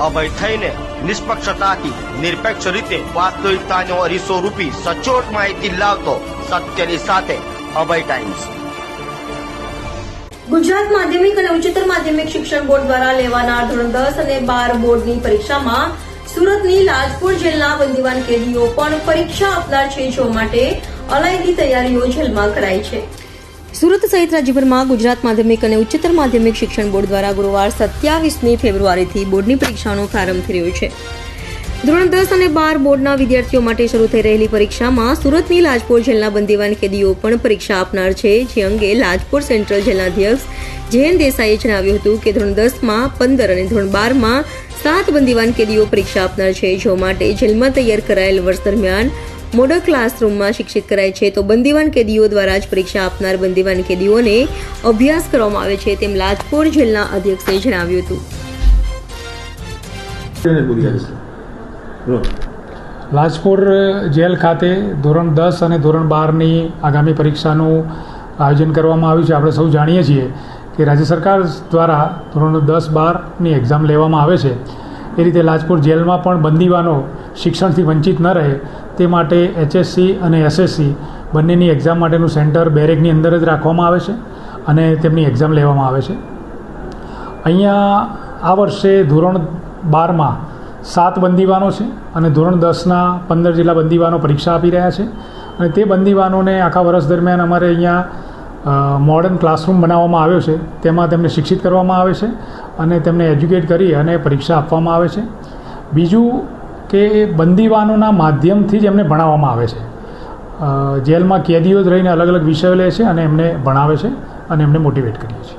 અભય થઈને નિષ્પક્ષતાથી નિરપેક્ષ રીતે વાસ્તવિકતાનો અરીસો રૂપી સચોટ માહિતી લાવતો સત્યની સાથે અભય ટાઈમ્સ। ગુજરાત માધ્યમિક અને ઉચ્ચતર માધ્યમિક શિક્ષણ બોર્ડ દ્વારા લેવાનાર ધોરણ 10 અને 12 બોર્ડની પરીક્ષામાં સુરતની લાજપોર જેલના બંદીવાન કેદીઓ પણ પરીક્ષા આપનાર છે, જો માટે અલાયદી તૈયારીઓ જેલમાં કરાઈ છે। સુરત સહિત રાજ્યભરમાં ગુજરાત માધ્યમિક અને ઉચ્ચતર માધ્યમિક શિક્ષણ બોર્ડ દ્વારા ગુરુવાર 27મી ફેબ્રુઆરીથી બોર્ડની પરીક્ષાનો પ્રારંભ થઈ રહ્યો છે। ધોરણ 10 અને 12 બોર્ડના વિદ્યાર્થીઓ માટે શરૂ થઈ રહેલી પરીક્ષામાં સુરતની લાજપોર જેલના બંદીવાન કેદીઓ પણ પરીક્ષા આપનાર છે, જે અંગે લાજપોર સેન્ટ્રલ જેલના અધ્યક્ષ જયંત દેસાઈએ જણાવ્યું હતું કે ધોરણ 10માં 15 અને ધોરણ 12માં 7 બંદીવાન કેદીઓ પરીક્ષા આપનાર છે, જો માટે જેલમાં તૈયાર કરાયેલ વર્ષ દરમિયાન મોડલ ક્લાસરૂમમાં શિક્ષિત કરાય છે, તો બંદીવાન કેદીઓ દ્વારા જ પરીક્ષા આપનાર બંદીવાન કેદીઓને અભ્યાસ કરવામાં આવે છે, તેમ લાજપોર જેલના અધ્યક્ષે જણાવ્યું હતું। લાજપોર જેલ ખાતે ધોરણ 10 અને ધોરણ 12ની આગામી પરીક્ષાનું આયોજન કરવામાં આવ્યું છે। આપણે સૌ જાણીએ છીએ કે રાજ્ય સરકાર દ્વારા ધોરણ 10-12ની એક્ઝામ લેવામાં આવે છે, એ રીતે લાજપોર જેલમાં પણ બંદીવાનો શિક્ષણથી વંચિત ન રહે તે માટે HSC અને SSC બંનેની એક્ઝામ માટેનું સેન્ટર બેરેકની અંદર જ રાખવામાં આવે છે અને તેમની એક્ઝામ લેવામાં આવે છે। અહીંયા આ વર્ષે ધોરણ 12માં 7 બંદીવાનો છે અને ધોરણ 10ના 15 જેટલા બંદીવાનો પરીક્ષા આપી રહ્યા છે અને તે બંદીવાનોને આખા વર્ષ દરમિયાન અમારે અહીંયા મોડર્ન ક્લાસરૂમ બનાવવામાં આવ્યો છે, તેમાં તેમને શિક્ષિત કરવામાં આવે છે અને તેમને એજ્યુકેટ કરી અને પરીક્ષા આપવામાં આવે છે। બીજું કે બંદીવાનોના માધ્યમથી જ એમને ભણાવવામાં આવે છે। જેલમાં કેદીઓ જ રહીને અલગ અલગ વિષયો લે છે અને એમને ભણાવે છે અને એમને મોટિવેટ કરીએ છીએ।